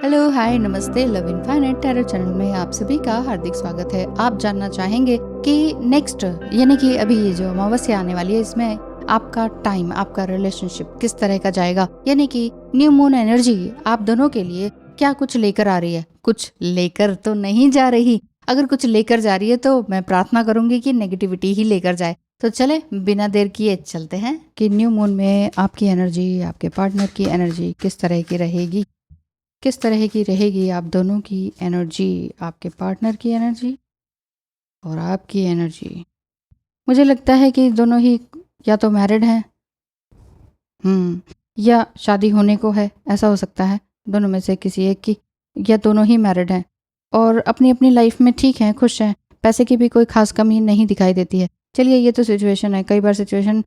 Hello, हाय, नमस्ते। Love infinite tarot channel में आप सभी का हार्दिक स्वागत है। आप जानना चाहेंगे कि नेक्स्ट यानी कि अभी ये जो अमावस्या आने वाली है, इसमें आपका टाइम, आपका रिलेशनशिप किस तरह का जाएगा, यानी कि न्यू मून एनर्जी आप दोनों के लिए क्या कुछ लेकर आ रही है। कुछ लेकर तो नहीं जा रही, अगर कुछ लेकर जा रही है तो मैं प्रार्थना करूंगी कि नेगेटिविटी ही लेकर जाए। तो चले बिना देर किए चलते हैं कि न्यू मून में आपकी एनर्जी, आपके पार्टनर की एनर्जी किस तरह की रहेगी। किस तरह की रहेगी आप दोनों की एनर्जी, आपके पार्टनर की एनर्जी और आपकी एनर्जी। मुझे लगता है कि दोनों ही या तो मैरिड हैं, या शादी होने को है, ऐसा हो सकता है दोनों में से किसी एक की, या दोनों ही मैरिड हैं और अपनी अपनी लाइफ में ठीक हैं, खुश हैं, पैसे की भी कोई खास कमी नहीं दिखाई देती है। चलिए, ये तो सिचुएशन है, कई बार सिचुएशन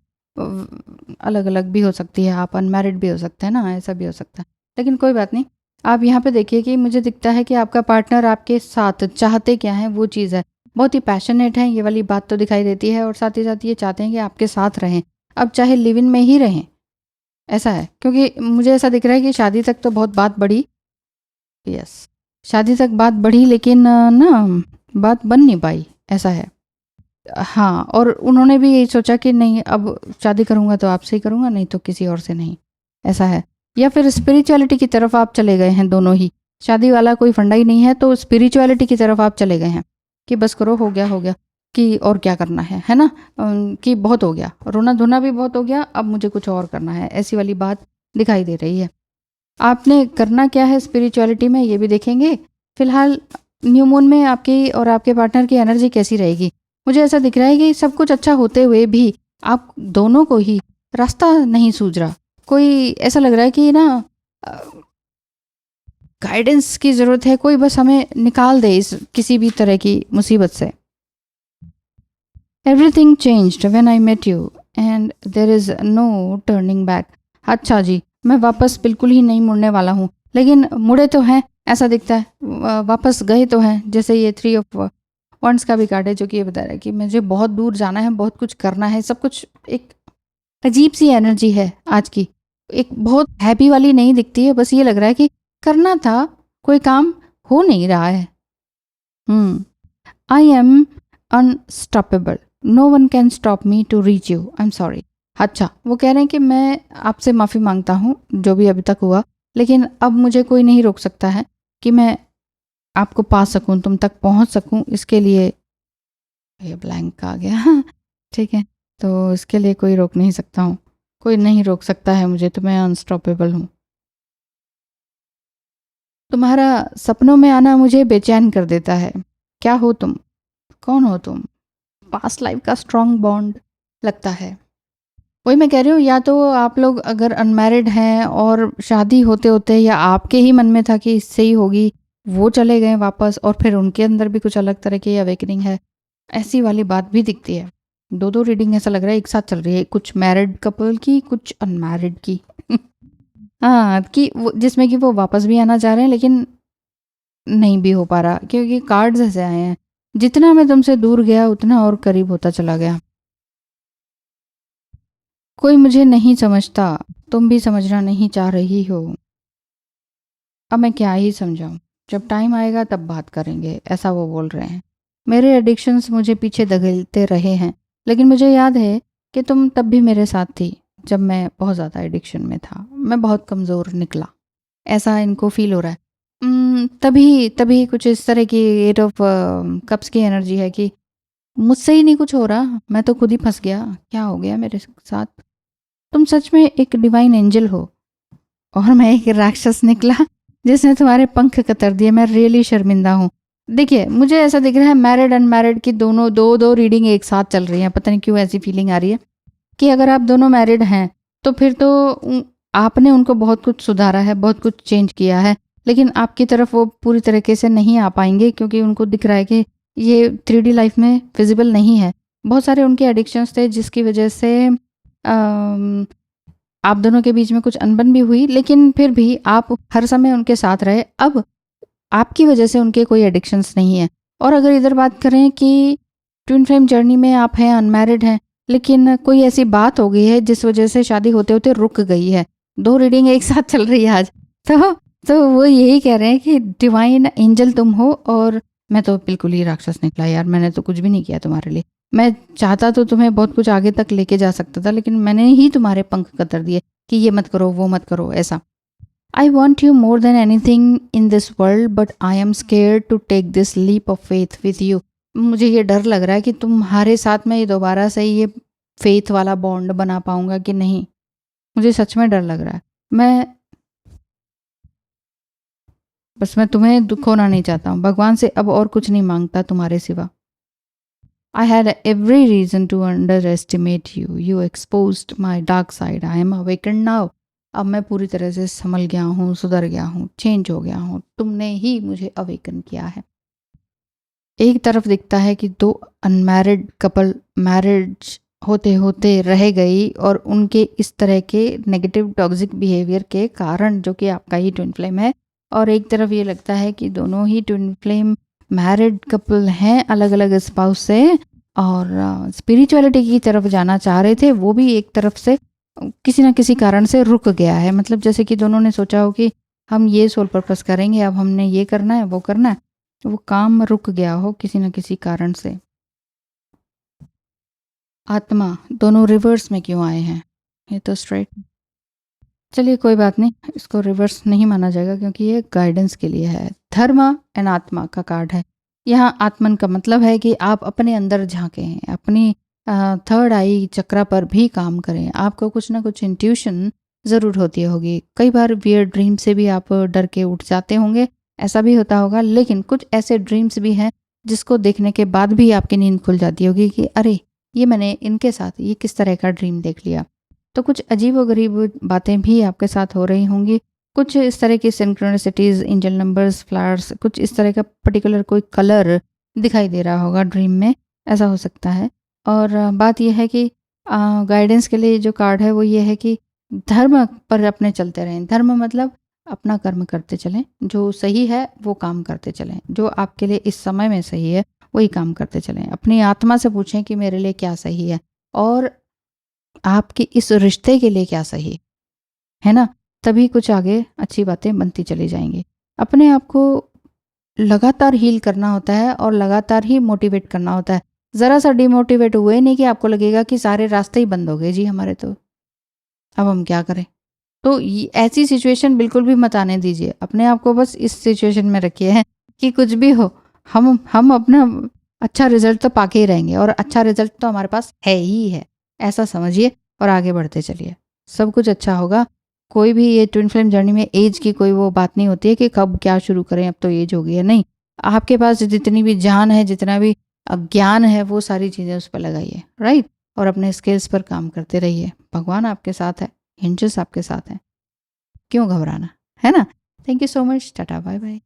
अलग अलग भी हो सकती है, आप अनमैरिड भी हो सकते हैं ना, ऐसा भी हो सकता है, लेकिन कोई बात नहीं। आप यहाँ पे देखिए कि मुझे दिखता है कि आपका पार्टनर आपके साथ चाहते क्या है, वो चीज़ है। बहुत ही पैशनेट है, ये वाली बात तो दिखाई देती है, और साथ ही साथ ये चाहते हैं कि आपके साथ रहें, अब चाहे लिव इन में ही रहें, ऐसा है। क्योंकि मुझे ऐसा दिख रहा है कि शादी तक तो बहुत बात बढ़ी, यस, शादी तक बात बढ़ी, लेकिन ना बात बन नहीं पाई, ऐसा है। हाँ, और उन्होंने भी यही सोचा कि नहीं, अब शादी करूँगा तो आपसे ही करूँगा, नहीं तो किसी और से नहीं, ऐसा है। या फिर स्पिरिचुअलिटी की तरफ आप चले गए हैं दोनों ही, शादी वाला कोई फंडा ही नहीं है, तो स्पिरिचुअलिटी की तरफ आप चले गए हैं कि बस करो, हो गया हो गया, कि और क्या करना है ना, कि बहुत हो गया, रोना धोना भी बहुत हो गया, अब मुझे कुछ और करना है, ऐसी वाली बात दिखाई दे रही है। आपने करना क्या है स्पिरिचुअलिटी में, ये भी देखेंगे। फिलहाल न्यू मून में आपकी और आपके पार्टनर की एनर्जी कैसी रहेगी। मुझे ऐसा दिख रहा है कि सब कुछ अच्छा होते हुए भी आप दोनों को ही रास्ता नहीं सूझ रहा। कोई ऐसा लग रहा है कि ना गाइडेंस की ज़रूरत है, कोई बस हमें निकाल दे इस किसी भी तरह की मुसीबत से। Everything changed when I met you and there is no turning back. अच्छा जी, मैं वापस बिल्कुल ही नहीं मुड़ने वाला हूँ, लेकिन मुड़े तो हैं, ऐसा दिखता है, वापस गए तो हैं। जैसे ये 3 ऑफ वंड्स का भी कार्ड है, जो कि ये बता रहा है कि मुझे बहुत दूर जाना है, बहुत कुछ करना है, सब कुछ एक अजीब सी एनर्जी है आज की, एक बहुत हैप्पी वाली नहीं दिखती है। बस ये लग रहा है कि करना था, कोई काम हो नहीं रहा है। I am unstoppable, no one can stop me to reach you, I am sorry. अच्छा, वो कह रहे हैं कि मैं आपसे माफ़ी मांगता हूँ जो भी अभी तक हुआ, लेकिन अब मुझे कोई नहीं रोक सकता है कि मैं आपको पा सकूं, तुम तक पहुंच सकूं। इसके लिए ये ब्लैंक आ गया ठीक है, तो इसके लिए कोई रोक नहीं सकता हूँ, कोई नहीं रोक सकता है मुझे, तो मैं अनस्टॉपेबल हूँ। तुम्हारा सपनों में आना मुझे बेचैन कर देता है। क्या हो तुम, कौन हो तुम। पास्ट लाइफ का स्ट्रॉन्ग बॉन्ड लगता है। वही मैं कह रही हूँ, या तो आप लोग अगर अनमैरिड हैं और शादी होते होते या आपके ही मन में था कि इससे ही होगी, वो चले गए वापस, और फिर उनके अंदर भी कुछ अलग तरह की अवेकनिंग है, ऐसी वाली बात भी दिखती है। दो दो रीडिंग ऐसा लग रहा है एक साथ चल रही है, कुछ मैरिड कपल की, कुछ अनमैरिड की हाँ, कि जिसमें कि वो वापस भी आना चाह रहे हैं, लेकिन नहीं भी हो पा रहा, क्योंकि कार्ड्स ऐसे आए हैं, जितना मैं तुमसे दूर गया उतना और करीब होता चला गया। कोई मुझे नहीं समझता, तुम भी समझना नहीं चाह रही हो। अब मैं क्या ही समझाऊं, जब टाइम आएगा तब बात करेंगे, ऐसा वो बोल रहे हैं। मेरे एडिक्शंस मुझे पीछे धकेलते रहे हैं, लेकिन मुझे याद है कि तुम तब भी मेरे साथ थी, जब मैं बहुत ज़्यादा एडिक्शन में था, मैं बहुत कमज़ोर निकला, ऐसा इनको फील हो रहा है। तभी तभी कुछ इस तरह की 8 ऑफ कप्स की एनर्जी है कि मुझसे ही नहीं कुछ हो रहा, मैं तो खुद ही फंस गया, क्या हो गया मेरे साथ। तुम सच में एक डिवाइन एंजल हो और मैं एक राक्षस निकला जिसने तुम्हारे पंख कतर दिए। मैं रियली शर्मिंदा हूँ। देखिए, मुझे ऐसा दिख रहा है मैरिड अनमैरिड की दोनों दो रीडिंग एक साथ चल रही हैं। पता नहीं क्यों ऐसी फीलिंग आ रही है कि अगर आप दोनों मैरिड हैं तो फिर तो आपने उनको बहुत कुछ सुधारा है, बहुत कुछ चेंज किया है, लेकिन आपकी तरफ वो पूरी तरीके से नहीं आ पाएंगे, क्योंकि उनको दिख रहा है कि ये 3D लाइफ में फिजिबल नहीं है। बहुत सारे उनके एडिक्शंस थे, जिसकी वजह से आप दोनों के बीच में कुछ अनबन भी हुई, लेकिन फिर भी आप हर समय उनके साथ रहे। अब आपकी वजह से उनके कोई एडिक्शंस नहीं है। और अगर इधर बात करें कि ट्विन फ्लेम जर्नी में आप हैं, अनमैरिड हैं, लेकिन कोई ऐसी बात हो गई है जिस वजह से शादी होते होते रुक गई है। 2 रीडिंग एक साथ चल रही है आज, तो तो वो यही कह रहे हैं कि डिवाइन एंजल तुम हो, और मैं तो बिल्कुल ही राक्षस निकला यार, मैंने तो कुछ भी नहीं किया तुम्हारे लिए। मैं चाहता तो तुम्हें बहुत कुछ आगे तक लेके जा सकता था, लेकिन मैंने ही तुम्हारे पंख कतर दिए कि ये मत करो, वो मत करो, ऐसा। I want you more than anything in this world, but I am scare to take this leap of faith with you. मुझे ये डर लग रहा है कि तुम्हारे साथ मैं ये दोबारा से ये फेथ वाला बॉन्ड बना पाऊंगा कि नहीं। मुझे सच में डर लग रहा है। मैं तुम्हें दुख होना नहीं चाहता हूँ, भगवान से अब और कुछ नहीं मांगता तुम्हारे सिवा। I had every reason to underestimate you, you exposed my dark side, I am awaken now. अब मैं पूरी तरह से संभल गया हूँ, सुधर गया हूँ, चेंज हो गया हूँ, तुमने ही मुझे अवेकन किया है। एक तरफ दिखता है कि दो अनमैरिड कपल मैरिज होते होते रह गई, और उनके इस तरह के नेगेटिव टॉक्सिक बिहेवियर के कारण, जो कि आपका ही ट्विन फ्लेम है। और एक तरफ ये लगता है कि दोनों ही ट्विन फ्लेम मैरिड कपल हैं, अलग अलग स्पाउस से, और स्पिरिचुअलिटी की तरफ जाना चाह रहे थे। वो भी एक तरफ से किसी ना किसी कारण से रुक गया है। मतलब जैसे कि दोनों ने सोचा हो कि हम ये सोल पर्पस करेंगे, अब हमने ये करना है, वो करना है, वो काम रुक गया हो किसी न किसी कारण से। आत्मा दोनों रिवर्स में क्यों आए हैं? ये तो स्ट्रेट। चलिए कोई बात नहीं, इसको रिवर्स नहीं माना जाएगा क्योंकि ये गाइडेंस के लिए है। धर्म एंड आत्मा का कार्ड है। यहाँ आत्मन का मतलब है कि आप अपने अंदर झांकें, अपनी थर्ड आई चक्रा पर भी काम करें। आपको कुछ ना कुछ इंट्यूशन ज़रूर होती होगी। कई बार वियर्ड ड्रीम से भी आप डर के उठ जाते होंगे, ऐसा भी होता होगा। लेकिन कुछ ऐसे ड्रीम्स भी हैं जिसको देखने के बाद भी आपकी नींद खुल जाती होगी कि अरे, ये मैंने इनके साथ ये किस तरह का ड्रीम देख लिया। तो कुछ अजीब-व-गरीब बातें भी आपके साथ हो रही होंगी। कुछ इस तरह की सिंक्रोनिसिटीज़, एंजल नंबर्स, फ्लावर्स, कुछ इस तरह का पर्टिकुलर कोई कलर दिखाई दे रहा होगा ड्रीम में, ऐसा हो सकता है। और बात यह है कि गाइडेंस के लिए जो कार्ड है वो ये है कि धर्म पर अपने चलते रहें। धर्म मतलब अपना कर्म करते चलें, जो सही है वो काम करते चलें, जो आपके लिए इस समय में सही है वही काम करते चलें। अपनी आत्मा से पूछें कि मेरे लिए क्या सही है, और आपके इस रिश्ते के लिए क्या सही है ना? तभी कुछ आगे अच्छी बातें बनती चली जाएंगी। अपने आप को लगातार हील करना होता है और लगातार ही मोटिवेट करना होता है। ज़रा सा डिमोटिवेट हुए नहीं कि आपको लगेगा कि सारे रास्ते ही बंद हो गए जी हमारे, तो अब हम क्या करें? तो ऐसी सिचुएशन बिल्कुल भी मत आने दीजिए। अपने आप को बस इस सिचुएशन में रखिए है कि कुछ भी हो, हम अपना अच्छा रिजल्ट तो पाके ही रहेंगे, और अच्छा रिजल्ट तो हमारे पास है ही है, ऐसा समझिए और आगे बढ़ते चलिए। सब कुछ अच्छा होगा। कोई भी ये ट्विन फ्लेम जर्नी में एज की कोई वो बात नहीं होती है कि कब क्या शुरू करें, अब तो एज हो गई है। नहीं, आपके पास जितनी भी जान है, जितना भी ज्ञान है, वो सारी चीज़ें उस पर लगाइए, राइट? और अपने स्किल्स पर काम करते रहिए। भगवान आपके साथ है, एंजल्स आपके साथ हैं। क्यों घबराना, है ना? Thank you so much. Tata, bye bye.